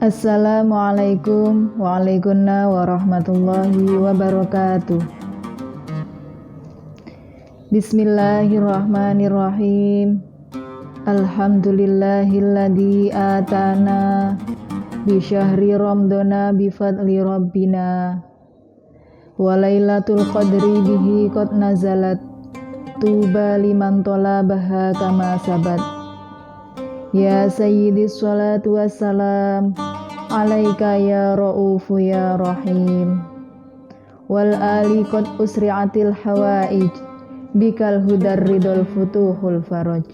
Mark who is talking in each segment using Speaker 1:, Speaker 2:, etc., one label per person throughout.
Speaker 1: Assalamualaikum warahmatullahi wabarakatuh. Bismillahirrahmanirrahim. Alhamdulillahilladzi atana bi syahri ramadana bi fadli rabbina wa lailatul qadri bihi qad nazalat tuba liman talabaha kama sabat. Ya sayyidi sholatu wassalam alaika ya ra'ufu ya rahim wal ali qad usri'atil hawaij bikal hudar ridul futuhul faraj.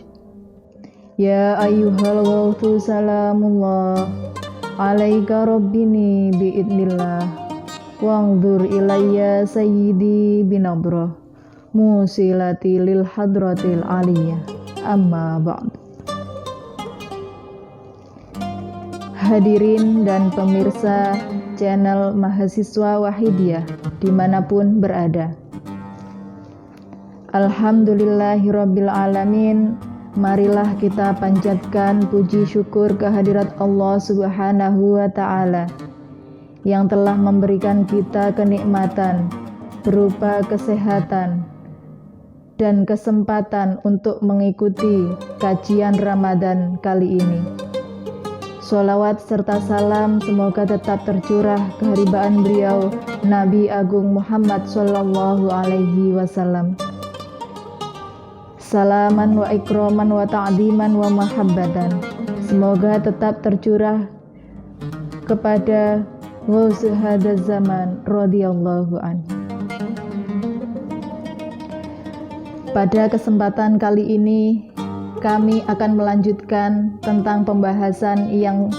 Speaker 1: Ya ayyuhal ghawthu salamullah alaika rabbini biidnillah wangdur ilayya sayyidi binabrah musilati lil hadratil aliyah amma ba'd. Hadirin dan pemirsa channel Mahasiswa Wahidiyah dimanapun berada, Alhamdulillahirabbil alamin. Marilah kita panjatkan puji syukur kehadirat Allah Subhanahu wa Ta'ala yang telah memberikan kita kenikmatan berupa kesehatan dan kesempatan untuk mengikuti kajian Ramadan kali ini. Sholawat serta salam semoga tetap tercurah keharibaan beliau Nabi Agung Muhammad Sallallahu Alaihi Wasallam. Salaman wa ikroman wa ta'diman wa mahabbatan. Semoga tetap tercurah kepada Ghawsu hadzal zaman radhiyallahu anhu. Pada kesempatan kali ini kami akan melanjutkan tentang pembahasan yang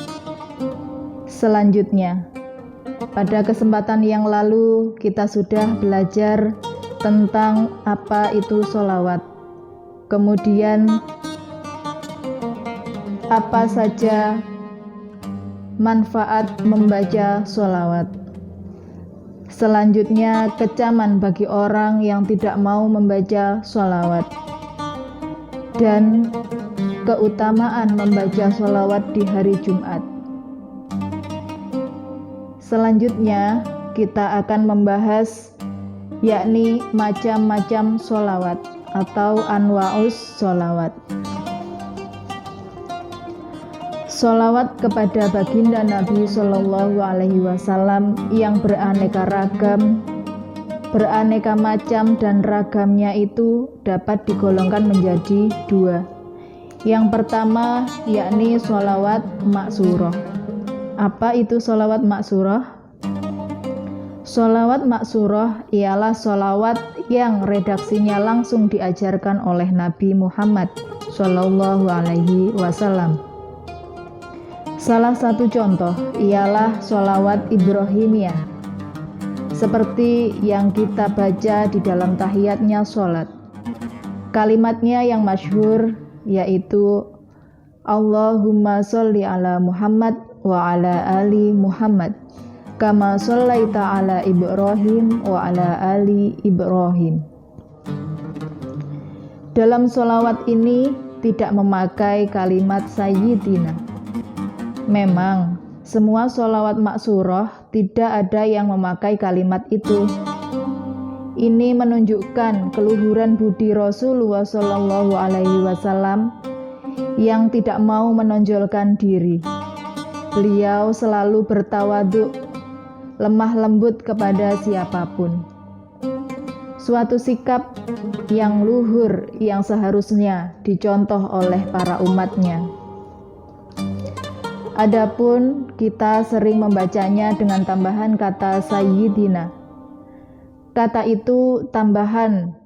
Speaker 1: selanjutnya. Pada kesempatan yang lalu kita sudah belajar tentang apa itu sholawat. Kemudian apa saja manfaat membaca sholawat. Selanjutnya kecaman bagi orang yang tidak mau membaca sholawat. Dan keutamaan membaca sholawat di hari Jumat. Selanjutnya kita akan membahas yakni macam-macam sholawat atau anwa'us sholawat. Sholawat kepada baginda Nabi Sallallahu Alaihi Wasallam yang beraneka ragam, beraneka macam dan ragamnya itu dapat digolongkan menjadi dua. Yang pertama yakni sholawat maksurah. Apa itu sholawat maksurah? Sholawat maksurah ialah sholawat yang redaksinya langsung diajarkan oleh Nabi Muhammad Sallallahu Alaihi Wasallam. Salah satu contoh ialah sholawat Ibrahimiyah, seperti yang kita baca di dalam tahiyatnya sholat. Kalimatnya yang masyhur yaitu Allahumma sholli ala Muhammad wa ala ali Muhammad kama shollaita ala Ibrahim wa ala ali Ibrahim. Dalam sholawat ini tidak memakai kalimat sayyidina. Memang semua sholawat maksurah tidak ada yang memakai kalimat itu. Ini menunjukkan keluhuran budi Rasulullah Shallallahu Alaihi Wasallam yang tidak mau menonjolkan diri. Beliau selalu bertawaduk, lemah lembut kepada siapapun. Suatu sikap yang luhur yang seharusnya dicontoh oleh para umatnya. Adapun kita sering membacanya dengan tambahan kata sayyidina. Kata itu tambahan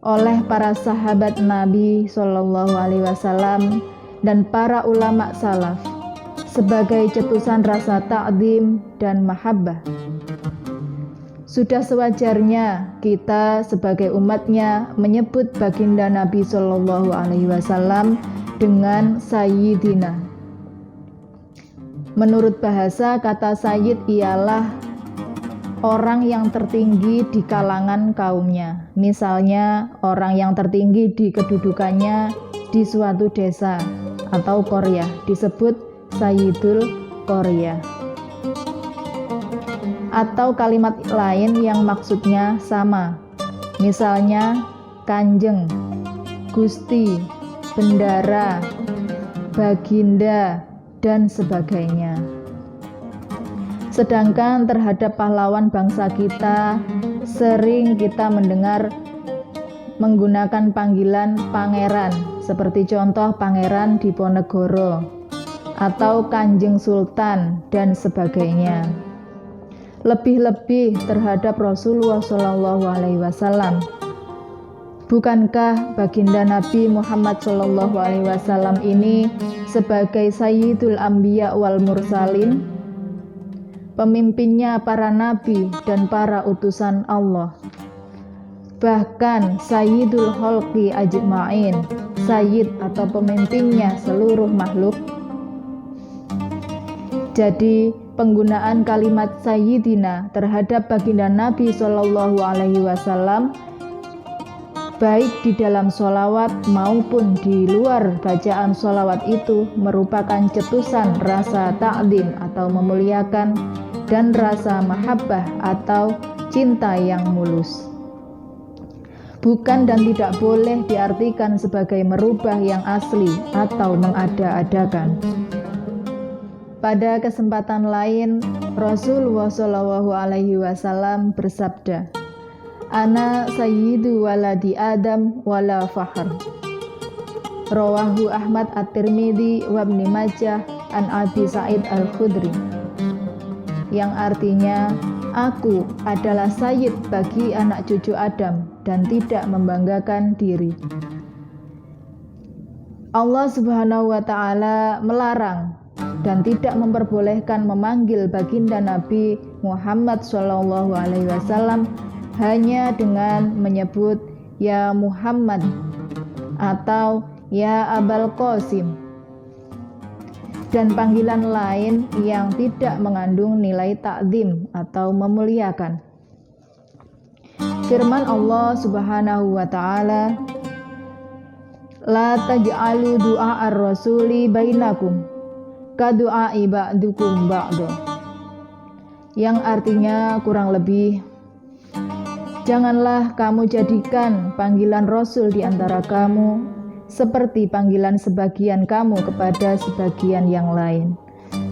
Speaker 1: oleh para sahabat Nabi Shallallahu Alaihi Wasallam dan para ulama salaf sebagai cetusan rasa ta'zim dan mahabbah. Sudah sewajarnya kita sebagai umatnya menyebut baginda Nabi Shallallahu Alaihi Wasallam dengan sayyidina. Menurut bahasa, kata sayyid ialah orang yang tertinggi di kalangan kaumnya. Misalnya, orang yang tertinggi di kedudukannya di suatu desa atau qaryah disebut Sayyidul qaryah. Atau kalimat lain yang maksudnya sama, misalnya kanjeng, gusti, bendara, baginda, dan sebagainya. Sedangkan terhadap pahlawan bangsa kita, sering kita mendengar menggunakan panggilan pangeran, seperti contoh Pangeran Diponegoro atau Kanjeng Sultan dan sebagainya. Lebih-lebih terhadap Rasulullah SAW. Bukankah baginda Nabi Muhammad SAW ini sebagai Sayyidul Anbiya wal Mursalin, pemimpinnya para nabi dan para utusan Allah, bahkan Sayyidul Khalqi Ajma'in, Sayyid atau pemimpinnya seluruh makhluk? Jadi penggunaan kalimat Sayyidina terhadap baginda Nabi SAW, baik di dalam sholawat maupun di luar bacaan sholawat, itu merupakan cetusan rasa ta'zim atau memuliakan dan rasa mahabbah atau cinta yang mulus. Bukan dan tidak boleh diartikan sebagai merubah yang asli atau mengada-adakan. Pada kesempatan lain, Rasulullah SAW bersabda, "Ana sayyidu waladi Adam wala fakhar." Rawahu Ahmad At-Tirmidzi wa Ibnu Majah an Abi Sa'id Al-Khudri. Yang artinya, aku adalah sayyid bagi anak cucu Adam dan tidak membanggakan diri. Allah Subhanahu wa Ta'ala melarang dan tidak memperbolehkan memanggil baginda Nabi Muhammad SAW hanya dengan menyebut ya Muhammad atau ya Abul Qasim dan panggilan lain yang tidak mengandung nilai ta'zim atau memuliakan. Firman Allah Subhanahu wa Ta'ala, "La taj'alu du'a ar-rasuli bainakum kadu'ai ba'dukum ba'du." Yang artinya kurang lebih, janganlah kamu jadikan panggilan Rasul di antara kamu seperti panggilan sebagian kamu kepada sebagian yang lain.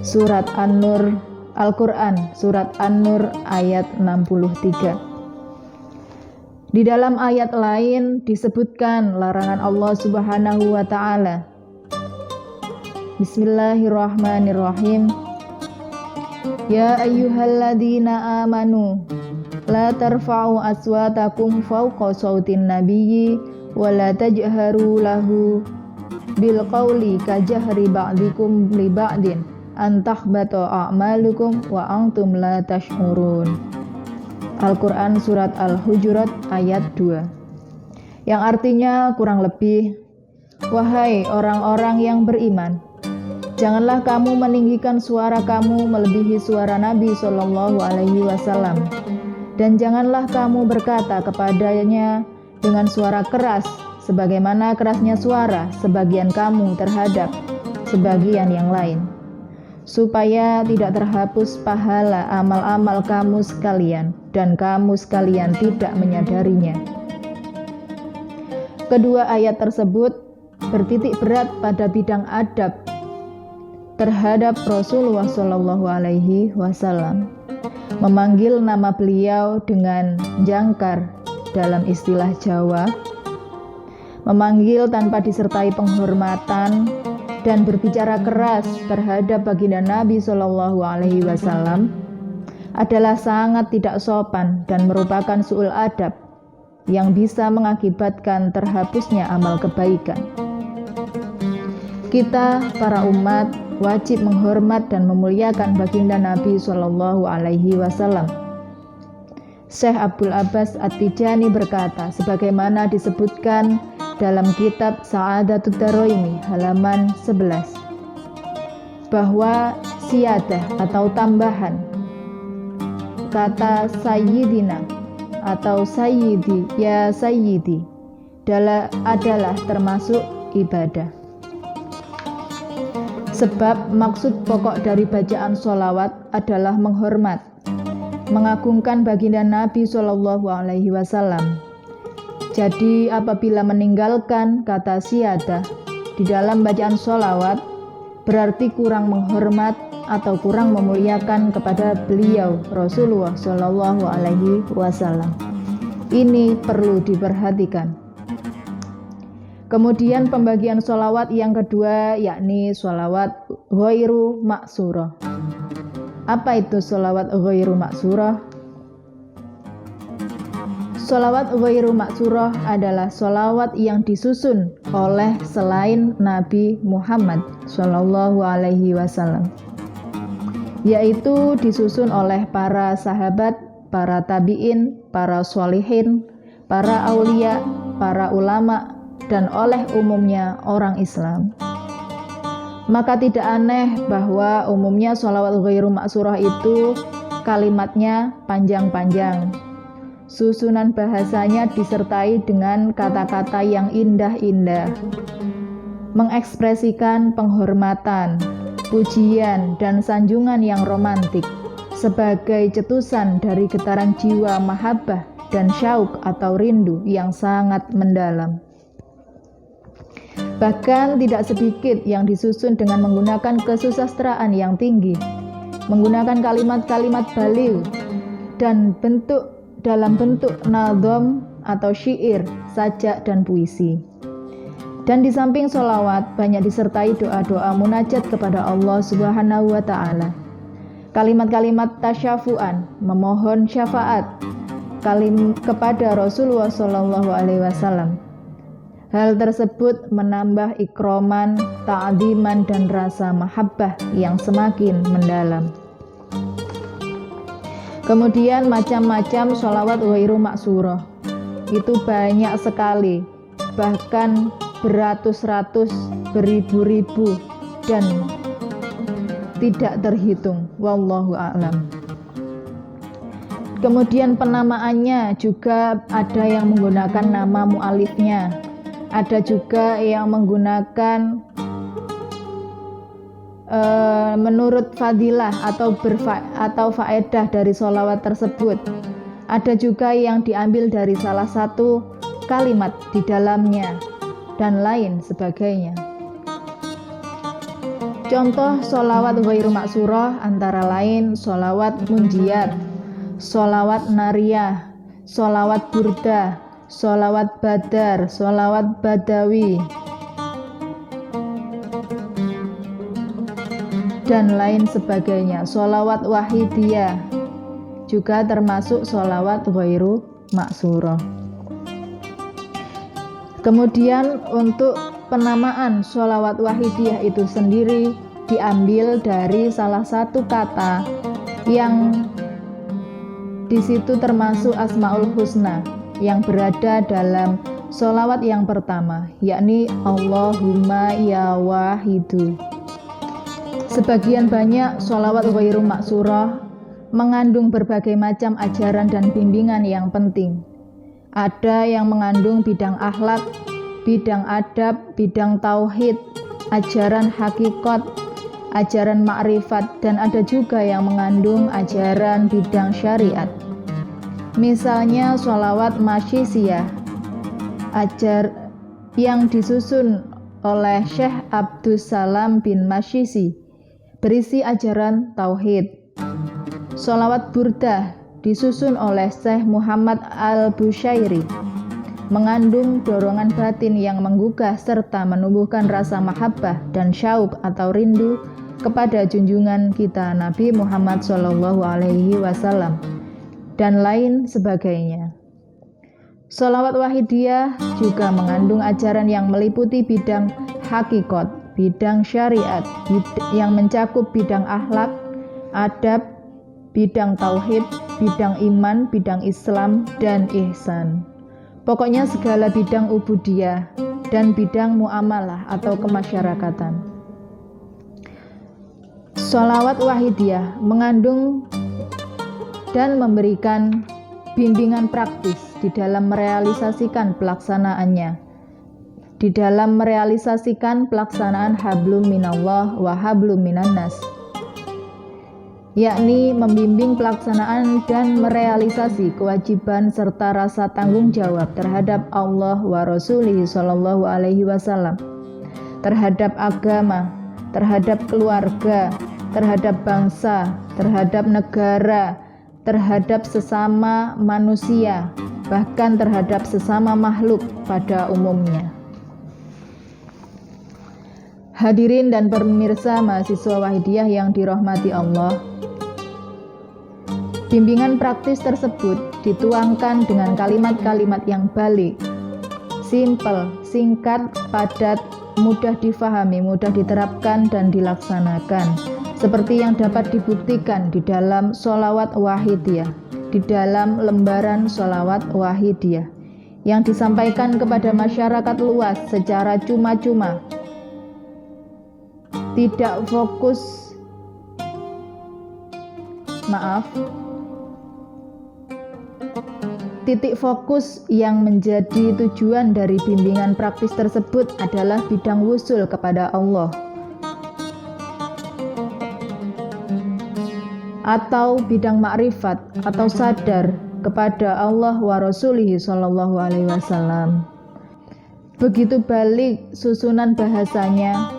Speaker 1: Surat An-Nur, Al-Quran, Surat An-Nur ayat 63. Di dalam ayat lain disebutkan larangan Allah Subhanahu wa Ta'ala. Bismillahirrahmanirrahim. Ya ayyuhalladzina amanu la tarfa'u aswatakum fawqa sautin nabiyyi wa la tajharu lahu bil qawli kajahri ba'dikum li ba'din an tahbata a'malukum wa antum la tash'urun. Al-Quran Surat Al-Hujurat ayat 2. Yang artinya kurang lebih, wahai orang-orang yang beriman, janganlah kamu meninggikan suara kamu melebihi suara Nabi SAW, dan janganlah kamu berkata kepadanya dengan suara keras sebagaimana kerasnya suara sebagian kamu terhadap sebagian yang lain, supaya tidak terhapus pahala amal-amal kamu sekalian dan kamu sekalian tidak menyadarinya. Kedua ayat tersebut bertitik berat pada bidang adab terhadap Rasulullah SAW, memanggil nama beliau dengan jangkar dalam istilah Jawa, memanggil tanpa disertai penghormatan, dan berbicara keras terhadap baginda Nabi SAW adalah sangat tidak sopan dan merupakan su'ul adab yang bisa mengakibatkan terhapusnya amal kebaikan. Kita, para umat, wajib menghormat dan memuliakan baginda Nabi SAW. Syekh Abdul Abbas At-Tijani berkata, sebagaimana disebutkan dalam kitab Sa'adatud Daraini halaman 11, bahwa siyadah atau tambahan kata sayyidina atau sayyidi, ya sayyidi, adalah termasuk ibadah. Sebab maksud pokok dari bacaan sholawat adalah menghormat, mengagungkan baginda Nabi SAW. Jadi apabila meninggalkan kata syiadah di dalam bacaan sholawat, berarti kurang menghormat atau kurang memuliakan kepada beliau Rasulullah SAW. Ini perlu diperhatikan. Kemudian pembagian sholawat yang kedua yakni sholawat ghairu maksurah. Apa itu sholawat ghairu maksurah? Sholawat ghairu maksurah adalah sholawat yang disusun oleh selain Nabi Muhammad SAW, yaitu disusun oleh para sahabat, para tabi'in, para sholihin, para aulia, para ulama, dan oleh umumnya orang Islam. Maka tidak aneh bahwa umumnya sholawat ghairu maksurah itu kalimatnya panjang-panjang. Susunan bahasanya disertai dengan kata-kata yang indah-indah, mengekspresikan penghormatan, pujian, dan sanjungan yang romantik sebagai cetusan dari getaran jiwa mahabbah dan syauk atau rindu yang sangat mendalam. Bahkan tidak sedikit yang disusun dengan menggunakan kesusastraan yang tinggi, menggunakan kalimat-kalimat baligh dan dalam bentuk nadhom atau syair, sajak, dan puisi. Dan di samping sholawat banyak disertai doa-doa munajat kepada Allah Subhanahu wa Ta'ala, kalimat-kalimat tasyafu'an, memohon syafaat kepada Rasulullah SAW. Hal tersebut menambah ikroman, ta'ziman, dan rasa mahabbah yang semakin mendalam. Kemudian macam-macam sholawat ghairu maksurah itu banyak sekali, bahkan beratus-ratus, beribu-ribu, dan tidak terhitung. Wallahu a'lam. Kemudian penamaannya juga ada yang menggunakan nama mu'alifnya, ada juga yang menggunakan menurut fadilah atau faedah dari sholawat tersebut. Ada juga yang diambil dari salah satu kalimat di dalamnya dan lain sebagainya. Contoh sholawat ghairu maksurah antara lain sholawat munjiyat, sholawat nariyah, sholawat burdah, sholawat badar, sholawat badawi, dan lain sebagainya. Sholawat wahidiyah juga termasuk sholawat ghairu maksurah. Kemudian untuk penamaan sholawat wahidiyah itu sendiri diambil dari salah satu kata yang di situ termasuk Asmaul Husna yang berada dalam sholawat yang pertama, yakni Allahumma ya wahidu. Sebagian banyak sholawat ghairu maksurah mengandung berbagai macam ajaran dan bimbingan yang penting. Ada yang mengandung bidang akhlak, bidang adab, bidang tauhid, ajaran hakikat, ajaran ma'rifat, dan ada juga yang mengandung ajaran bidang syariat. Misalnya sholawat masyisiyah yang disusun oleh Syekh Abdus Salam bin Masyisi berisi ajaran tauhid. Sholawat burdah disusun oleh Syekh Muhammad Al-Bushairi mengandung dorongan batin yang menggugah serta menumbuhkan rasa mahabbah dan syauk atau rindu kepada junjungan kita Nabi Muhammad SAW dan lain sebagainya. Sholawat wahidiyah juga mengandung ajaran yang meliputi bidang hakikat, bidang syariat, yang mencakup bidang akhlak, adab, bidang tauhid, bidang iman, bidang Islam, dan ihsan. Pokoknya segala bidang ubudiyah dan bidang muamalah atau kemasyarakatan. Sholawat wahidiyah mengandung dan memberikan bimbingan praktis di dalam merealisasikan pelaksanaannya. di dalam merealisasikan pelaksanaan hablum minallah wa hablum minannas, yakni membimbing pelaksanaan dan merealisasi kewajiban serta rasa tanggung jawab terhadap Allah wa Rasulih Shallallahu Alaihi Wasallam, terhadap agama, terhadap keluarga, terhadap bangsa, terhadap negara, terhadap sesama manusia, bahkan terhadap sesama makhluk pada umumnya. Hadirin dan pemirsa mahasiswa Wahidiyah yang dirahmati Allah, bimbingan praktis tersebut dituangkan dengan kalimat-kalimat yang balik, simpel, singkat, padat, mudah difahami, mudah diterapkan dan dilaksanakan, seperti yang dapat dibuktikan di dalam sholawat Wahidiyah, di dalam lembaran sholawat Wahidiyah yang disampaikan kepada masyarakat luas secara cuma-cuma, tidak fokus, titik fokus yang menjadi tujuan dari bimbingan praktis tersebut adalah bidang wusul kepada Allah atau bidang makrifat atau sadar kepada Allah wa Rasulih Shallallahu Alaihi Wasallam. Begitu balik susunan bahasanya,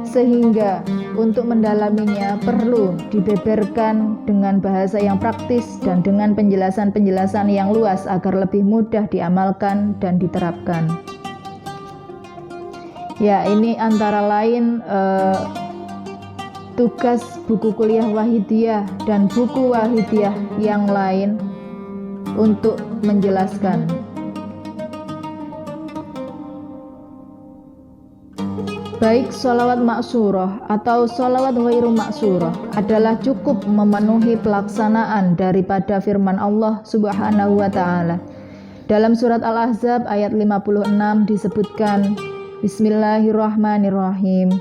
Speaker 1: sehingga untuk mendalaminya perlu dibeberkan dengan bahasa yang praktis dan dengan penjelasan-penjelasan yang luas agar lebih mudah diamalkan dan diterapkan. Ya, ini antara lain tugas buku kuliah Wahidiyah dan buku Wahidiyah yang lain untuk menjelaskan. Baik sholawat maksurah atau sholawat ghairu maksurah adalah cukup memenuhi pelaksanaan daripada firman Allah Subhanahu wa Ta'ala. Dalam surat Al-Ahzab ayat 56 disebutkan, Bismillahirrahmanirrahim,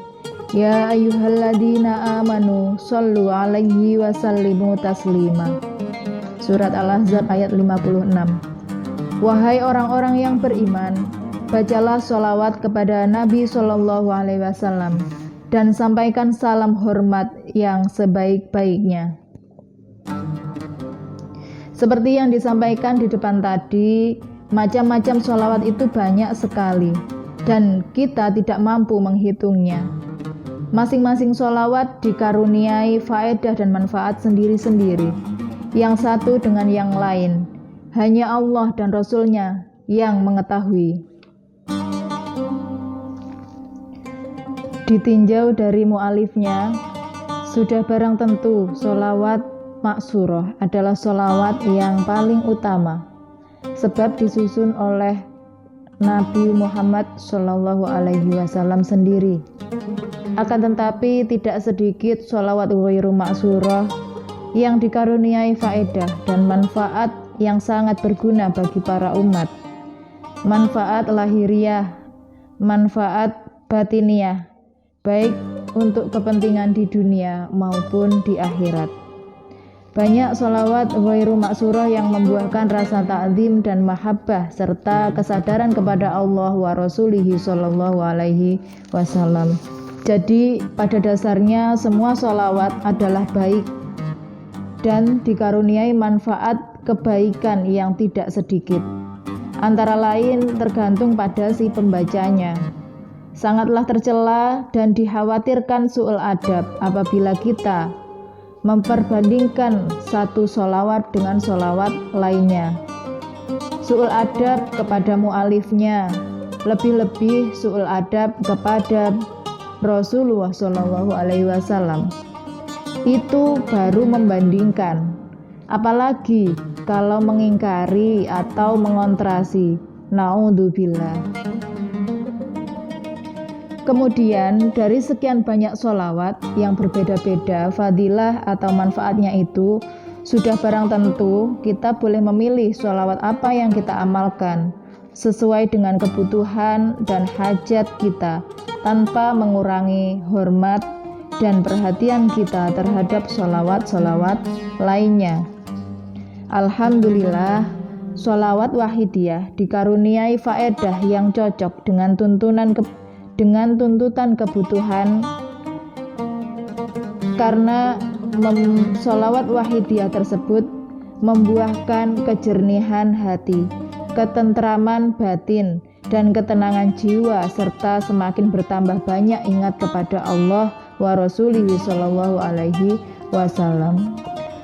Speaker 1: Ya ayyuhalladzina amanu shollu alaihi wa sallimu taslima. Surat Al-Ahzab ayat 56. Wahai orang-orang yang beriman, bacalah sholawat kepada Nabi Shallallahu Alaihi Wasallam dan sampaikan salam hormat yang sebaik-baiknya. Seperti yang disampaikan di depan tadi, macam-macam sholawat itu banyak sekali dan kita tidak mampu menghitungnya. Masing-masing sholawat dikaruniai faedah dan manfaat sendiri-sendiri, yang satu dengan yang lain. Hanya Allah dan Rasul-Nya yang mengetahui. Ditinjau dari mu'alifnya, sudah barang tentu sholawat maksurah adalah sholawat yang paling utama, sebab disusun oleh Nabi Muhammad Shallallahu Alaihi Wasallam sendiri. Akan tetapi tidak sedikit sholawat ghairu maksurah yang dikaruniai faedah dan manfaat yang sangat berguna bagi para umat, manfaat lahiriah, manfaat batiniah, baik untuk kepentingan di dunia maupun di akhirat. Banyak sholawat ghairu maksurah yang membuahkan rasa ta'zim dan mahabbah serta kesadaran kepada Allah wa Rasulihi Shallallahu Alaihi Wasallam. Jadi pada dasarnya semua sholawat adalah baik dan dikaruniai manfaat kebaikan yang tidak sedikit. Antara lain tergantung pada si pembacanya. Sangatlah tercela dan dikhawatirkan su'ul adab apabila kita memperbandingkan satu sholawat dengan sholawat lainnya. Su'ul adab kepada mu'alifnya, lebih-lebih su'ul adab kepada Rasulullah Shallallahu Alaihi Wasallam. Itu baru membandingkan. Apalagi kalau mengingkari atau mengontrasi. Naudzubillah. Kemudian dari sekian banyak sholawat yang berbeda-beda fadilah atau manfaatnya itu, sudah barang tentu kita boleh memilih sholawat apa yang kita amalkan sesuai dengan kebutuhan dan hajat kita tanpa mengurangi hormat dan perhatian kita terhadap sholawat-sholawat lainnya. Alhamdulillah, Sholawat wahidiyah dikaruniai faedah yang cocok dengan tuntutan kebutuhan, karena sholawat wahidiyah tersebut membuahkan kejernihan hati, ketentraman batin, dan ketenangan jiwa, serta semakin bertambah banyak ingat kepada Allah wa Rasulihi Shallallahu Alaihi Wasallam.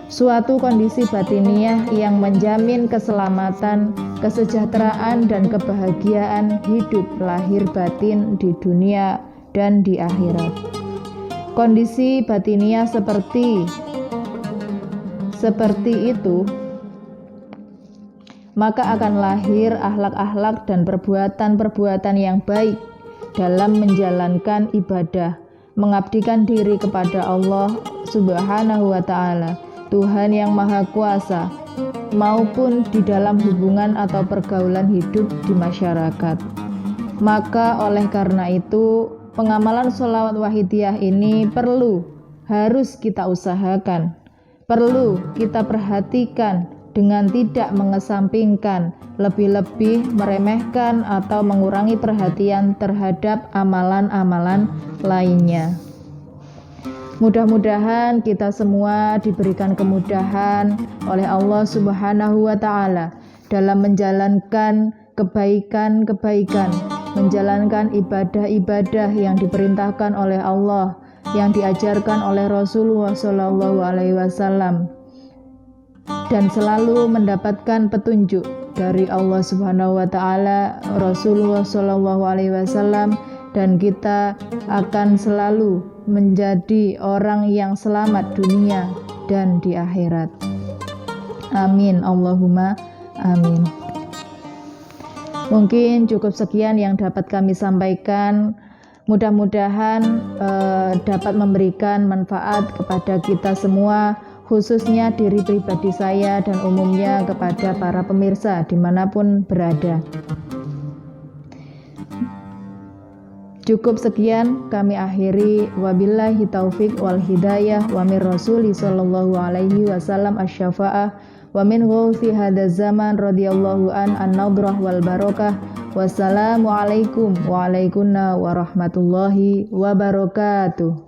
Speaker 1: Suatu kondisi batiniah yang menjamin keselamatan, kesejahteraan, dan kebahagiaan hidup lahir batin di dunia dan di akhirat. Kondisi batiniah seperti itu, maka akan lahir akhlak-akhlak dan perbuatan-perbuatan yang baik dalam menjalankan ibadah, mengabdikan diri kepada Allah Subhanahu wa Ta'ala, Tuhan yang Maha Kuasa, maupun di dalam hubungan atau pergaulan hidup di masyarakat. Maka oleh karena itu, pengamalan sholawat wahidiyah ini harus kita usahakan, perlu kita perhatikan dengan tidak mengesampingkan, lebih-lebih meremehkan atau mengurangi perhatian terhadap amalan-amalan lainnya. Mudah-mudahan kita semua diberikan kemudahan oleh Allah Subhanahu wa Ta'ala dalam menjalankan kebaikan-kebaikan, menjalankan ibadah-ibadah yang diperintahkan oleh Allah, yang diajarkan oleh Rasulullah Shallallahu Alaihi Wasallam, dan selalu mendapatkan petunjuk dari Allah Subhanahu wa Ta'ala, Rasulullah Shallallahu Alaihi Wasallam, dan kita akan selalu menjadi orang yang selamat dunia dan di akhirat. Amin, Allahumma amin. Mungkin cukup sekian yang dapat kami sampaikan. Mudah-mudahan dapat memberikan manfaat kepada kita semua, khususnya diri pribadi saya dan umumnya kepada para pemirsa dimanapun berada. Cukup sekian kami akhiri. Wabillahi taufik wal hidayah wa min rasuli sallallahu alaihi wasallam asy-syafa'ah wa min ghaufi hadzal zaman radhiyallahu an-nadrah wal barakah. Wassalamualaikum warahmatullahi wabarakatuh.